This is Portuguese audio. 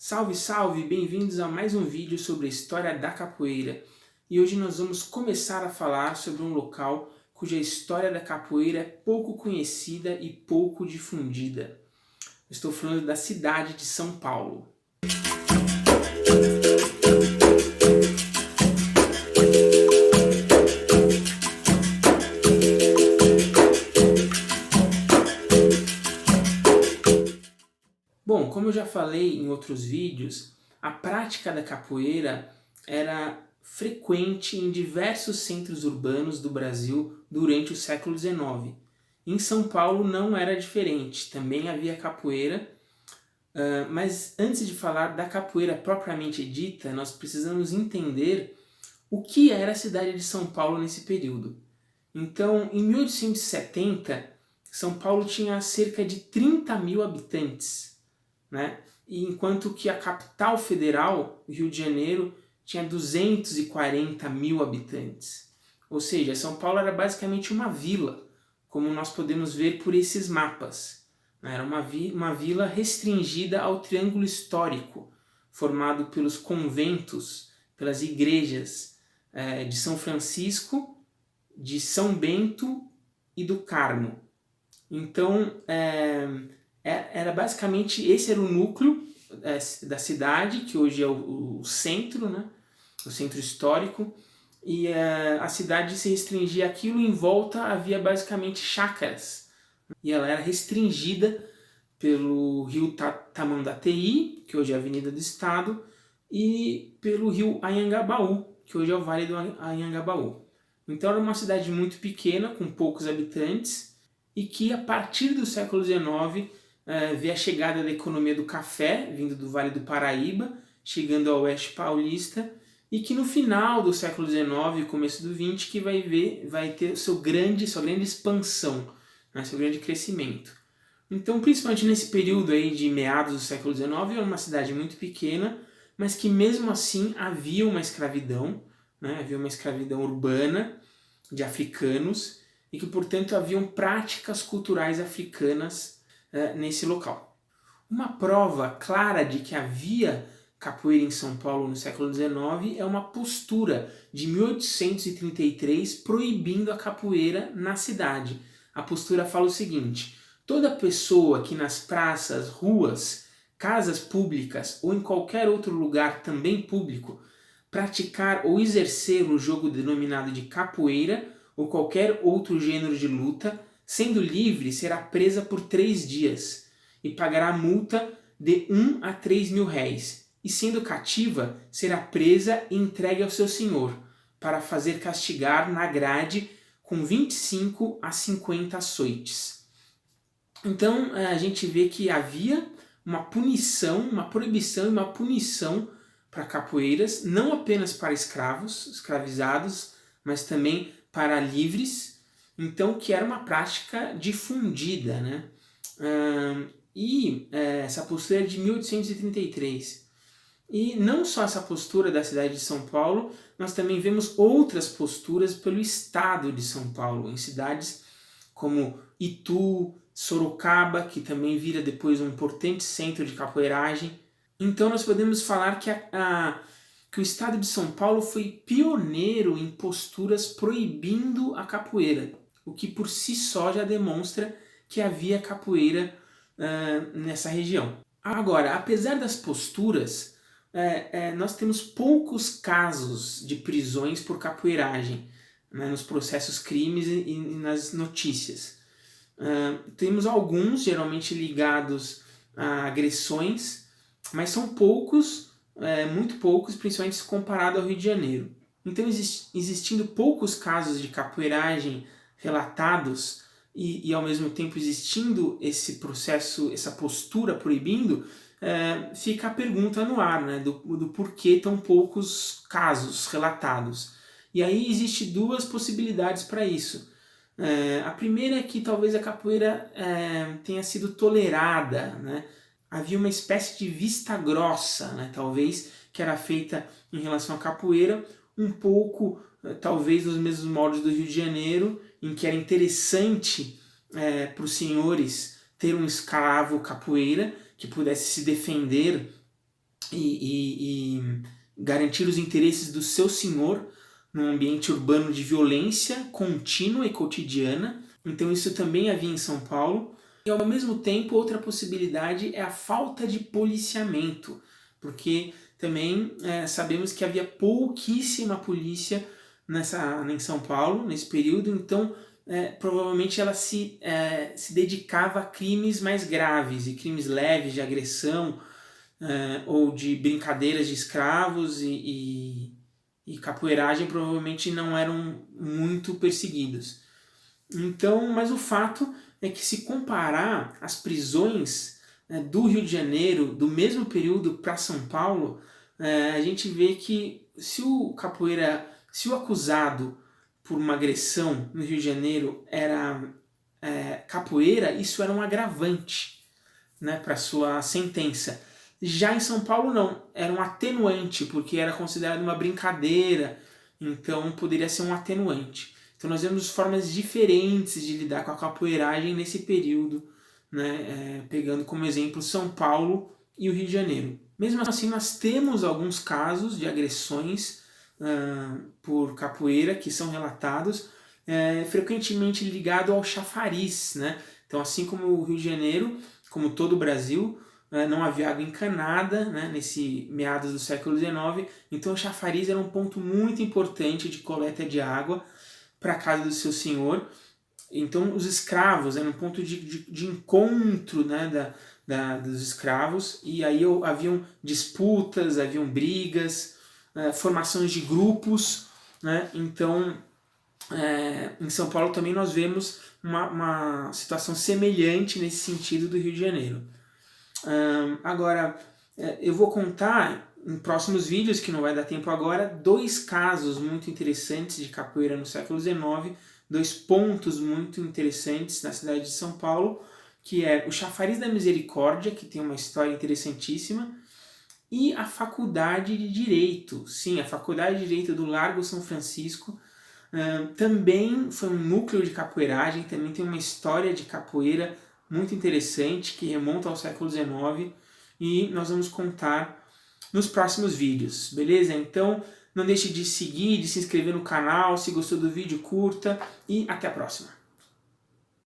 Salve, salve! Bem-vindos a mais um vídeo sobre a história da capoeira. E hoje nós vamos começar a falar sobre um local cuja história da capoeira é pouco conhecida e pouco difundida. Estou falando da cidade de São Paulo. Bom, como eu já falei em outros vídeos, a prática da capoeira era frequente em diversos centros urbanos do Brasil durante o século XIX. Em São Paulo não era diferente, também havia capoeira, mas antes de falar da capoeira propriamente dita, nós precisamos entender o que era a cidade de São Paulo nesse período. Então, em 1870, São Paulo tinha cerca de 30 mil habitantes, né? E enquanto que a capital federal, o Rio de Janeiro, tinha 240 mil habitantes. Ou seja, São Paulo era basicamente uma vila, como nós podemos ver por esses mapas. Era uma vila restringida ao Triângulo Histórico, formado pelos conventos, pelas igrejas de São Francisco, de São Bento e do Carmo. Então, era basicamente, esse era o núcleo da cidade, que hoje é o centro, né? O centro histórico, e a cidade se restringia àquilo. Em volta havia basicamente chácaras, e ela era restringida pelo rio Tamandateí, que hoje é a Avenida do Estado, e pelo rio Anhangabaú, que hoje é o Vale do Anhangabaú. Então era uma cidade muito pequena, com poucos habitantes, e que a partir do século XIX vê a chegada da economia do café, vindo do Vale do Paraíba, chegando ao oeste paulista, e que no final do século XIX e começo do XX que vai ter sua grande expansão, né, seu grande crescimento. Então, principalmente nesse período aí de meados do século XIX, era uma cidade muito pequena, mas que mesmo assim havia uma escravidão, né, havia uma escravidão urbana de africanos, e que, portanto, haviam práticas culturais africanas nesse local. Uma prova clara de que havia capoeira em São Paulo no século XIX é uma postura de 1833 proibindo a capoeira na cidade. A postura fala o seguinte: toda pessoa que nas praças, ruas, casas públicas ou em qualquer outro lugar também público praticar ou exercer o jogo denominado de capoeira ou qualquer outro gênero de luta, sendo livre, será presa por 3 dias e pagará multa de 1 a 3 mil réis, e sendo cativa, será presa e entregue ao seu senhor, para fazer castigar na grade com 25 a 50 açoites. Então a gente vê que havia uma punição, uma proibição e uma punição para capoeiras, não apenas para escravos, escravizados, mas também para livres, então que era uma prática difundida, né? Essa postura é de 1833. E não só essa postura da cidade de São Paulo, nós também vemos outras posturas pelo estado de São Paulo, em cidades como Itu, Sorocaba, que também vira depois um importante centro de capoeiragem. Então nós podemos falar que o estado de São Paulo foi pioneiro em posturas proibindo a capoeira, o que por si só já demonstra que havia capoeira nessa região. Agora, apesar das posturas, nós temos poucos casos de prisões por capoeiragem, né, nos processos crimes e nas notícias. Temos alguns, geralmente ligados a agressões, mas são poucos, muito poucos, principalmente se comparado ao Rio de Janeiro. Então, existindo poucos casos de capoeiragem relatados e ao mesmo tempo existindo esse processo, essa postura proibindo, fica a pergunta no ar, né, do porquê tão poucos casos relatados. E aí existem duas possibilidades para isso. A primeira é que talvez a capoeira tenha sido tolerada, né? Havia uma espécie de vista grossa, né, talvez, que era feita em relação à capoeira, um pouco, talvez, nos mesmos moldes do Rio de Janeiro, em que era interessante para os senhores ter um escravo capoeira que pudesse se defender e garantir os interesses do seu senhor num ambiente urbano de violência contínua e cotidiana. Então isso também havia em São Paulo. E ao mesmo tempo, outra possibilidade é a falta de policiamento, porque também sabemos que havia pouquíssima polícia em São Paulo nesse período, então provavelmente ela se dedicava a crimes mais graves e crimes leves de agressão ou de brincadeiras de escravos e capoeiragem provavelmente não eram muito perseguidos. Então, mas o fato é que se comparar as prisões do Rio de Janeiro do mesmo período para São Paulo, a gente vê que se o acusado por uma agressão no Rio de Janeiro era capoeira, isso era um agravante, né, para sua sentença. Já em São Paulo não, era um atenuante, porque era considerado uma brincadeira, então poderia ser um atenuante. Então nós vemos formas diferentes de lidar com a capoeiragem nesse período, né, pegando como exemplo São Paulo e o Rio de Janeiro. Mesmo assim, nós temos alguns casos de agressões por capoeira que são relatados, frequentemente ligado ao chafariz, né? Então, assim como o Rio de Janeiro, como todo o Brasil, não havia água encanada, né, nesse meados do século XIX, então o chafariz era um ponto muito importante de coleta de água para a casa do seu senhor. Então os escravos eram um ponto de encontro, né, dos escravos, e aí haviam disputas, haviam brigas, formações de grupos, né? Então em São Paulo também nós vemos uma situação semelhante nesse sentido do Rio de Janeiro. Agora, eu vou contar em próximos vídeos, que não vai dar tempo agora, 2 casos muito interessantes de capoeira no século XIX, 2 pontos muito interessantes na cidade de São Paulo, que é o Chafariz da Misericórdia, que tem uma história interessantíssima, e a Faculdade de Direito. Sim, a Faculdade de Direito do Largo São Francisco também foi um núcleo de capoeiragem, também tem uma história de capoeira muito interessante que remonta ao século XIX e nós vamos contar nos próximos vídeos, beleza? Então não deixe de seguir, de se inscrever no canal, se gostou do vídeo curta e até a próxima.